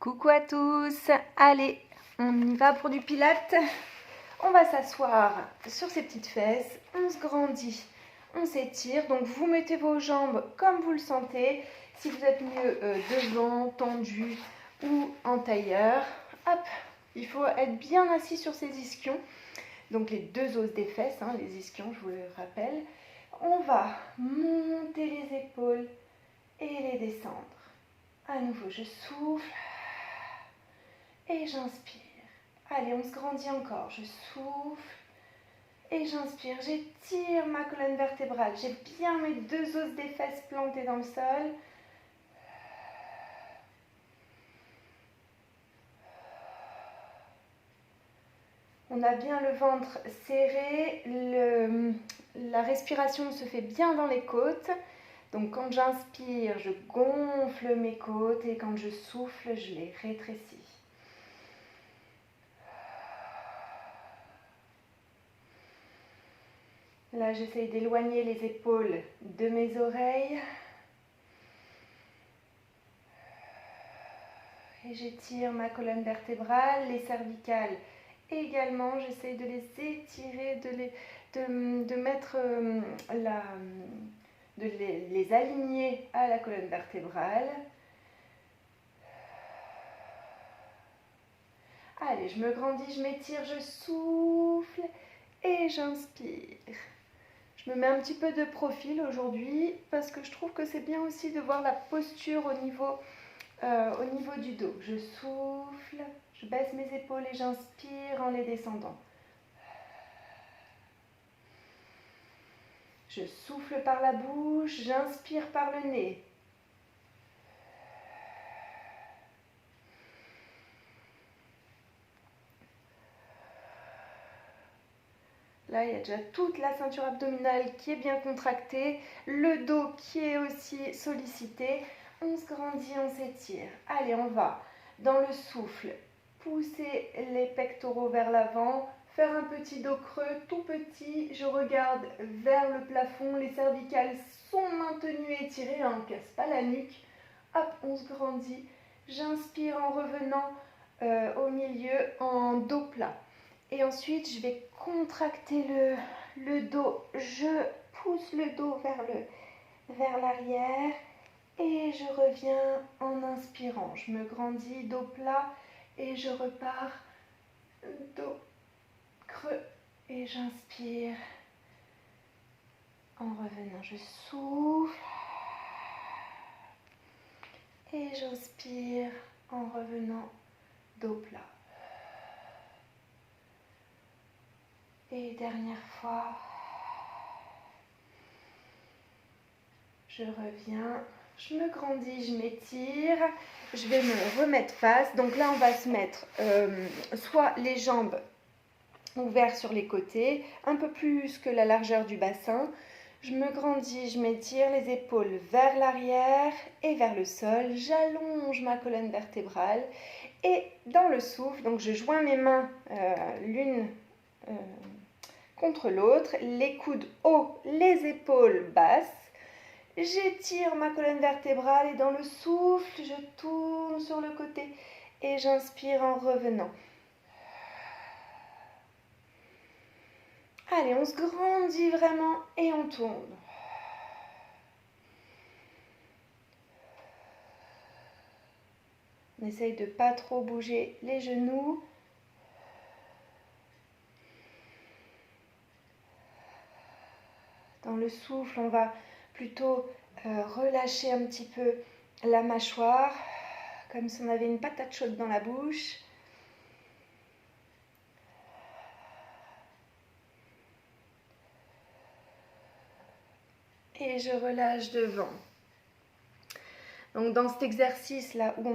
Coucou à tous, allez, on y va pour du pilates. On va s'asseoir sur ses petites fesses, on se grandit, on s'étire. Donc vous mettez vos jambes comme vous le sentez. Si vous êtes mieux devant, tendu ou en tailleur, hop, il faut être bien assis sur ses ischions. Donc les deux os des fesses, les ischions, je vous le rappelle. On va monter les épaules et les descendre. À nouveau, je souffle. Et j'inspire. Allez, on se grandit encore. Je souffle et j'inspire. J'étire ma colonne vertébrale. J'ai bien mes deux os des fesses plantés dans le sol. On a bien le ventre serré. La respiration se fait bien dans les côtes. Donc quand j'inspire, je gonfle mes côtes et quand je souffle, je les rétrécis. Là, j'essaye d'éloigner les épaules de mes oreilles. Et j'étire ma colonne vertébrale, les cervicales également. J'essaye de les étirer, de les aligner à la colonne vertébrale. Allez, je me grandis, je m'étire, je souffle et j'inspire. Je me mets un petit peu de profil aujourd'hui parce que je trouve que c'est bien aussi de voir la posture au niveau du dos. Je souffle, je baisse mes épaules et j'inspire en les descendant. Je souffle par la bouche, j'inspire par le nez. Là, il y a déjà toute la ceinture abdominale qui est bien contractée, le dos qui est aussi sollicité. On se grandit, on s'étire. Allez, on va dans le souffle, pousser les pectoraux vers l'avant, faire un petit dos creux, tout petit. Je regarde vers le plafond, les cervicales sont maintenues et étirées, on ne casse pas la nuque. Hop, on se grandit. J'inspire en revenant au milieu en dos plat. Et ensuite, je vais contracter le dos. Je pousse le dos vers l'arrière et je reviens en inspirant. Je me grandis, dos plat et je repars, dos creux et j'inspire en revenant. Je souffle et j'inspire en revenant, dos plat. Et dernière fois, je reviens, je me grandis, je m'étire, je vais me remettre face. Donc là, on va se mettre soit les jambes ouvertes sur les côtés, un peu plus que la largeur du bassin. Je me grandis, je m'étire, les épaules vers l'arrière et vers le sol. J'allonge ma colonne vertébrale et dans le souffle, donc je joins mes mains l'une contre l'autre, les coudes hauts, les épaules basses. J'étire ma colonne vertébrale et dans le souffle, je tourne sur le côté et j'inspire en revenant. Allez, on se grandit vraiment et on tourne. On essaye de ne pas trop bouger les genoux. Dans le souffle, on va plutôt relâcher un petit peu la mâchoire, comme si on avait une patate chaude dans la bouche. Et je relâche devant. Donc dans cet exercice là où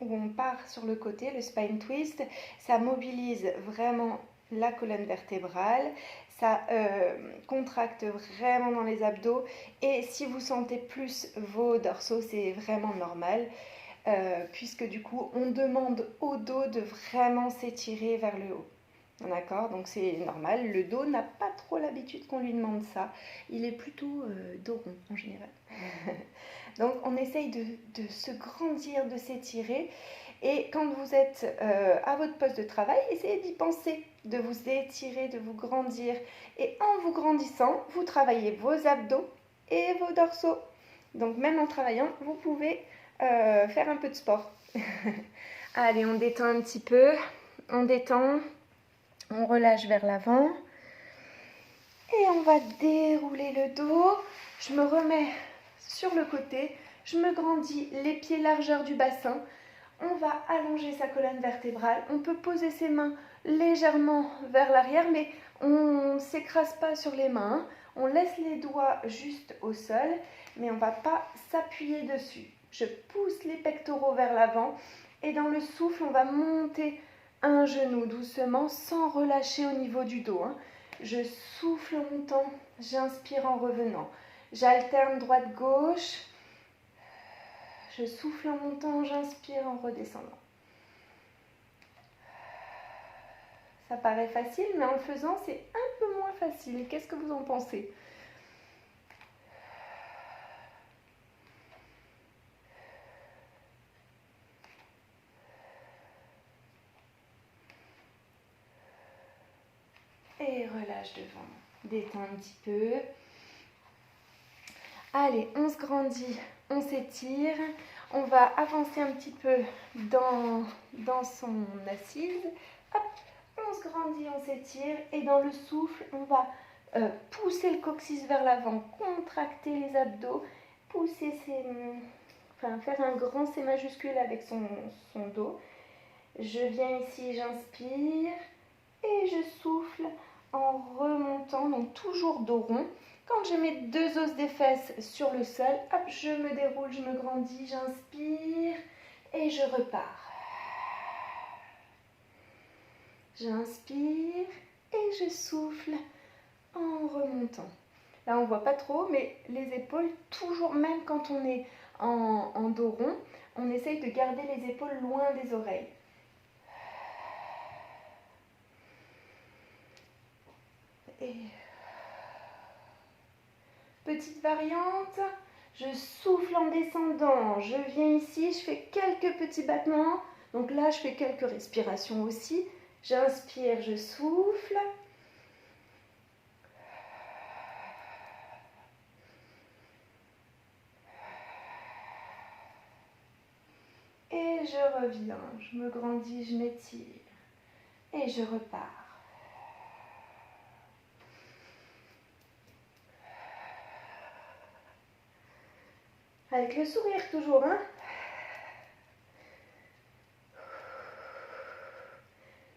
on part sur le côté, le spine twist, ça mobilise vraiment la colonne vertébrale, ça contracte vraiment dans les abdos et si vous sentez plus vos dorsaux, c'est vraiment normal puisque du coup on demande au dos de vraiment s'étirer vers le haut. D'accord, donc c'est normal, le dos n'a pas trop l'habitude qu'on lui demande ça, il est plutôt dos rond en général. Donc on essaye de se grandir, de s'étirer. Et quand vous êtes à votre poste de travail, essayez d'y penser, de vous étirer, de vous grandir. Et en vous grandissant, vous travaillez vos abdos et vos dorsaux. Donc même en travaillant, vous pouvez faire un peu de sport. Allez, on détend un petit peu, on détend, on relâche vers l'avant. Et on va dérouler le dos. Je me remets sur le côté, je me grandis les pieds largeur du bassin. On va allonger sa colonne vertébrale. On peut poser ses mains légèrement vers l'arrière, mais on ne s'écrase pas sur les mains. On laisse les doigts juste au sol, mais on ne va pas s'appuyer dessus. Je pousse les pectoraux vers l'avant et dans le souffle, on va monter un genou doucement sans relâcher au niveau du dos. Je souffle en montant, j'inspire en revenant. J'alterne droite-gauche. Je souffle en montant, j'inspire en redescendant. Ça paraît facile, mais en le faisant, c'est un peu moins facile. Qu'est-ce que vous en pensez ? Et relâche devant. Détends un petit peu. Allez, on se grandit, on s'étire. On va avancer un petit peu dans son assise. Hop, on se grandit, on s'étire. Et dans le souffle, on va pousser le coccyx vers l'avant, contracter les abdos, faire un grand C majuscule avec son dos. Je viens ici, j'inspire et je souffle en remontant, donc toujours dos rond. Quand j'ai mes deux os des fesses sur le sol, hop, je me déroule, je me grandis, j'inspire et je repars. J'inspire et je souffle en remontant. Là, on ne voit pas trop, mais les épaules, toujours, même quand on est en dos rond, on essaye de garder les épaules loin des oreilles. Et petite variante, je souffle en descendant, je viens ici, je fais quelques petits battements. Donc là, je fais quelques respirations aussi. J'inspire, je souffle. Et je reviens, je me grandis, je m'étire. Et je repars. Avec le sourire toujours, hein.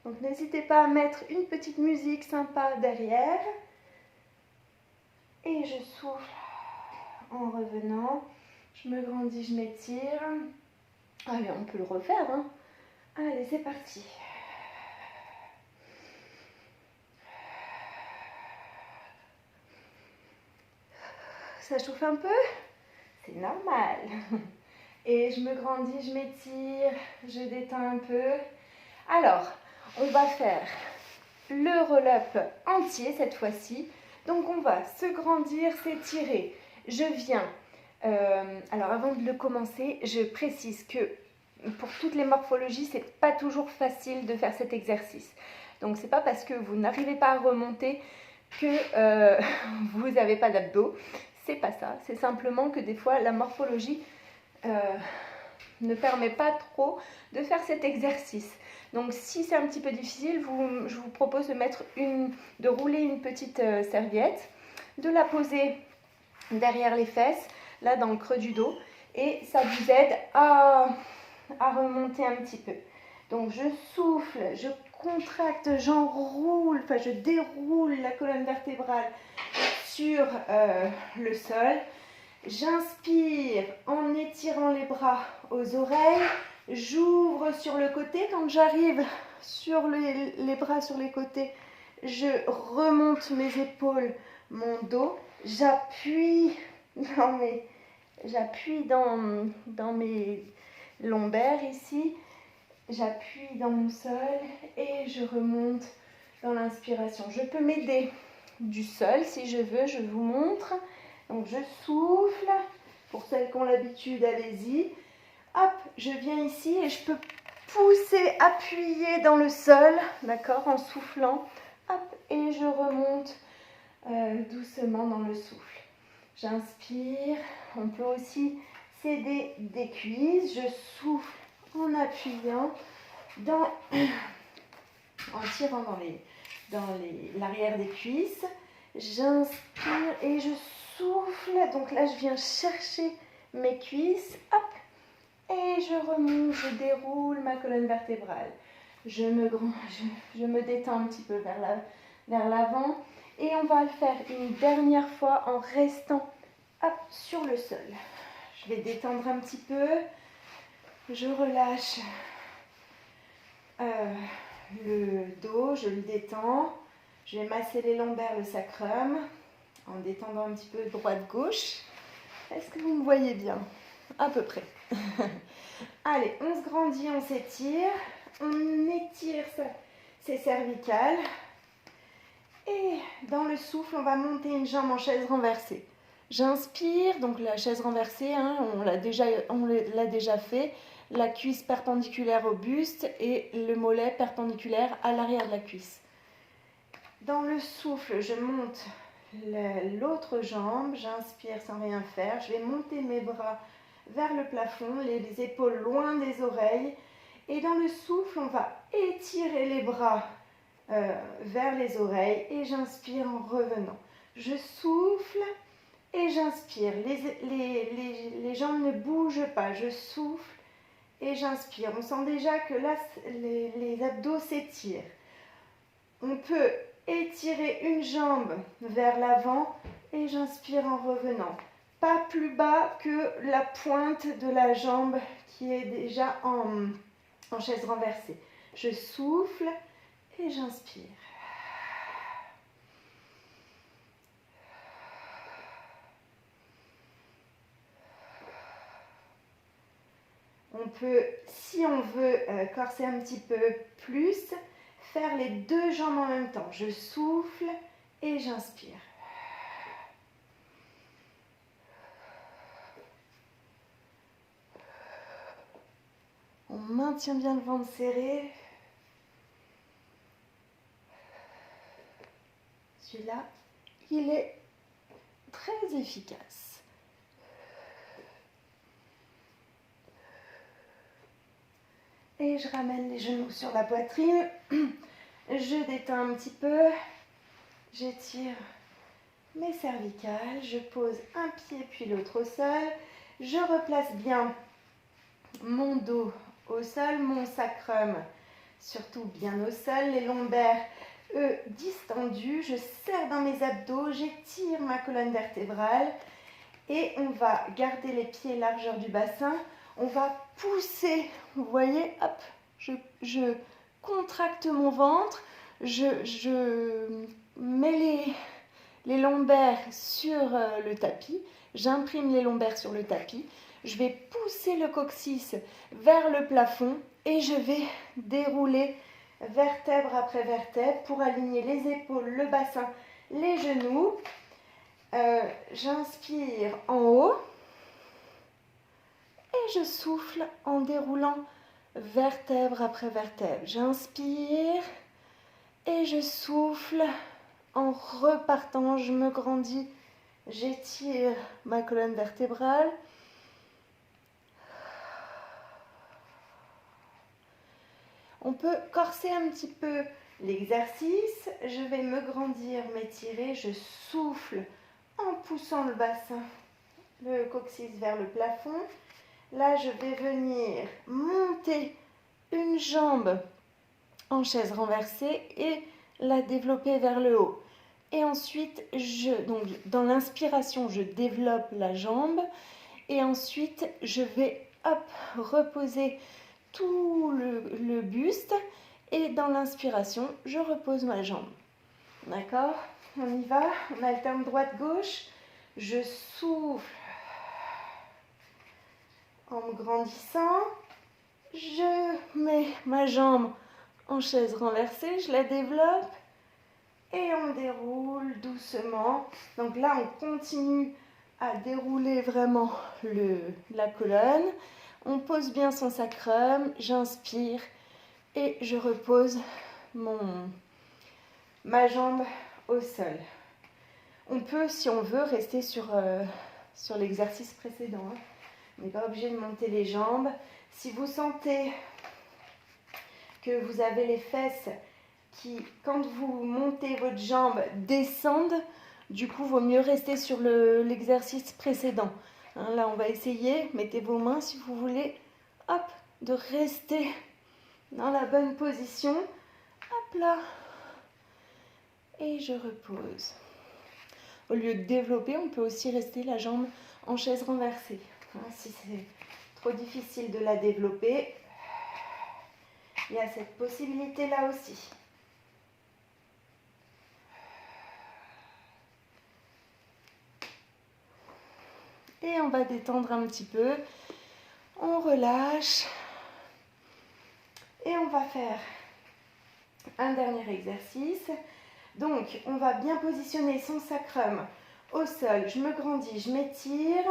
Donc n'hésitez pas à mettre une petite musique sympa derrière. Et je souffle en revenant. Je me grandis, je m'étire. Allez, on peut le refaire, hein. Allez, c'est parti. Ça chauffe un peu ? C'est normal. Et je me grandis, je m'étire, je détends un peu. Alors, on va faire le roll-up entier cette fois-ci. Donc, on va se grandir, s'étirer. Je viens. Alors, avant de le commencer, je précise que pour toutes les morphologies, c'est pas toujours facile de faire cet exercice. Donc, c'est pas parce que vous n'arrivez pas à remonter que vous n'avez pas d'abdos. C'est pas ça, c'est simplement que des fois la morphologie ne permet pas trop de faire cet exercice. Donc si c'est un petit peu difficile, je vous propose de rouler une petite serviette, de la poser derrière les fesses, là dans le creux du dos, et ça vous aide à remonter un petit peu. Donc je souffle, je contracte, je déroule la colonne vertébrale sur le sol. J'inspire en étirant les bras aux oreilles. J'ouvre sur le côté. Quand j'arrive sur les bras sur les côtés, je remonte mes épaules, mon dos. J'appuie dans mes lombaires ici. J'appuie dans mon sol et je remonte dans l'inspiration. Je peux m'aider du sol si je veux, je vous montre. Donc je souffle, Pour celles qui ont l'habitude, allez-y. Hop, je viens ici et je peux pousser, appuyer dans le sol, d'accord, en soufflant. Hop, et je remonte doucement dans le souffle. J'inspire. On peut aussi s'aider des cuisses. Je souffle en appuyant, en tirant dans l'arrière des cuisses. J'inspire et je souffle. Donc là, je viens chercher mes cuisses. Hop, et je remonte, je déroule ma colonne vertébrale. Je me détends un petit peu vers l'avant. Et on va le faire une dernière fois en restant hop, sur le sol. Je vais détendre un petit peu. Je relâche le dos, je le détends. Je vais masser les lombaires, le sacrum, en détendant un petit peu droite-gauche. Est-ce que vous me voyez bien? À peu près. Allez, on se grandit, on s'étire. On étire ses cervicales. Et dans le souffle, on va monter une jambe en chaise renversée. J'inspire, donc la chaise renversée, hein, on l'a déjà fait. La cuisse perpendiculaire au buste et le mollet perpendiculaire à l'arrière de la cuisse. Dans le souffle, je monte l'autre jambe, j'inspire sans rien faire. Je vais monter mes bras vers le plafond, les épaules loin des oreilles. Et dans le souffle, on va étirer les bras vers les oreilles et j'inspire en revenant. Je souffle et j'inspire. Les jambes ne bougent pas. Je souffle et j'inspire. On sent déjà que là, les abdos s'étirent. On peut étirer une jambe vers l'avant et j'inspire en revenant. Pas plus bas que la pointe de la jambe qui est déjà en chaise renversée. Je souffle et j'inspire. On peut, si on veut corser un petit peu plus, faire les deux jambes en même temps. Je souffle et j'inspire. On maintient bien le ventre serré. Celui-là, il est très efficace. Et je ramène les genoux sur la poitrine. Je détends un petit peu. J'étire mes cervicales. Je pose un pied puis l'autre au sol. Je replace bien mon dos au sol, mon sacrum surtout bien au sol, les lombaires eux distendus, je serre dans mes abdos, j'étire ma colonne vertébrale et on va garder les pieds largeur du bassin, on va pousser, vous voyez, hop, je contracte mon ventre, je mets les lombaires sur le tapis, j'imprime les lombaires sur le tapis, je vais pousser le coccyx vers le plafond et je vais dérouler vertèbre après vertèbre pour aligner les épaules, le bassin, les genoux. J'inspire en haut et je souffle en déroulant vertèbre après vertèbre. J'inspire et je souffle en repartant, je me grandis, j'étire ma colonne vertébrale. On peut corser un petit peu l'exercice. Je vais me grandir, m'étirer. Je souffle en poussant le bassin, le coccyx vers le plafond. Là, je vais venir monter une jambe en chaise renversée et la développer vers le haut. Et ensuite, donc, dans l'inspiration, je développe la jambe. Et ensuite, je vais reposer tout le buste et dans l'inspiration, je repose ma jambe. D'accord? On y va, on alterne droite-gauche. Je souffle en me grandissant. Je mets ma jambe en chaise renversée, je la développe et on déroule doucement. Donc là, on continue à dérouler vraiment la colonne. On pose bien son sacrum, j'inspire et je repose ma jambe au sol. On peut, si on veut, rester sur l'exercice précédent. Hein. On n'est pas obligé de monter les jambes. Si vous sentez que vous avez les fesses qui, quand vous montez votre jambe, descendent, du coup, il vaut mieux rester sur l'exercice précédent. Hein, là, on va essayer. Mettez vos mains si vous voulez. Hop, de rester dans la bonne position. Hop là. Et je repose. Au lieu de développer, on peut aussi rester la jambe en chaise renversée. Hein, si c'est trop difficile de la développer, il y a cette possibilité-là aussi. Et on va détendre un petit peu. On relâche. Et on va faire un dernier exercice. Donc, on va bien positionner son sacrum au sol. Je me grandis, je m'étire.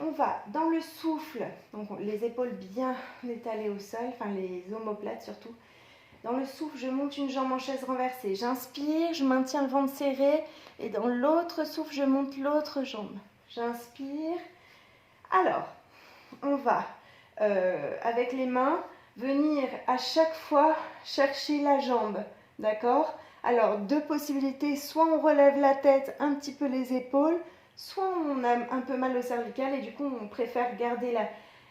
On va dans le souffle, donc les épaules bien étalées au sol, enfin les omoplates surtout. Dans le souffle, je monte une jambe en chaise renversée. J'inspire, je maintiens le ventre serré. Et dans l'autre souffle, je monte l'autre jambe. J'inspire. Alors, on va, avec les mains, venir à chaque fois chercher la jambe. D'accord ? Alors, deux possibilités. Soit on relève la tête, un petit peu les épaules. Soit on a un peu mal au cervical et du coup, on préfère garder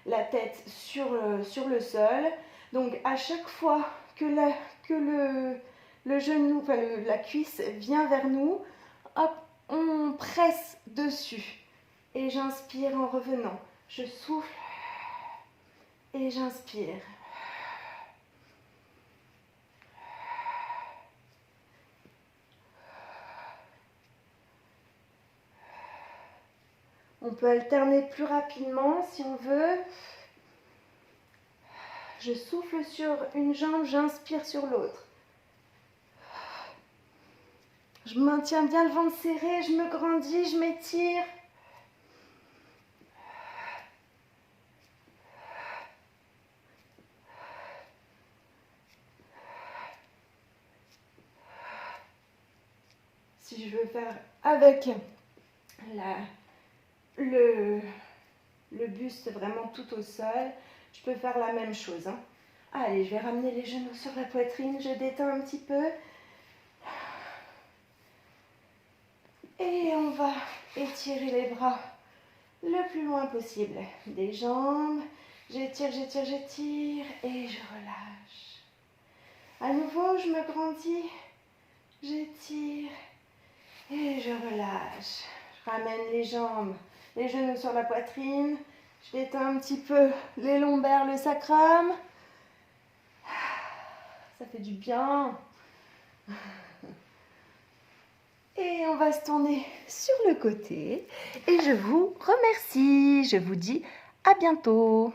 la tête sur le sol. Donc, à chaque fois que le genou, enfin la cuisse vient vers nous, hop, on presse dessus. Et j'inspire en revenant. Je souffle et j'inspire. On peut alterner plus rapidement si on veut. Je souffle sur une jambe, j'inspire sur l'autre. Je maintiens bien le ventre serré, je me grandis, je m'étire. Si je veux faire avec le buste vraiment tout au sol, je peux faire la même chose. Hein. Allez, je vais ramener les genoux sur la poitrine, je détends un petit peu. Et on va étirer les bras le plus loin possible des jambes. J'étire, j'étire, j'étire et je relâche. À nouveau, je me grandis, j'étire et je relâche. Je ramène les jambes, les genoux sur la poitrine. Je détends un petit peu les lombaires, le sacrum. Ça fait du bien. Et on va se tourner sur le côté. Et je vous remercie. Je vous dis à bientôt.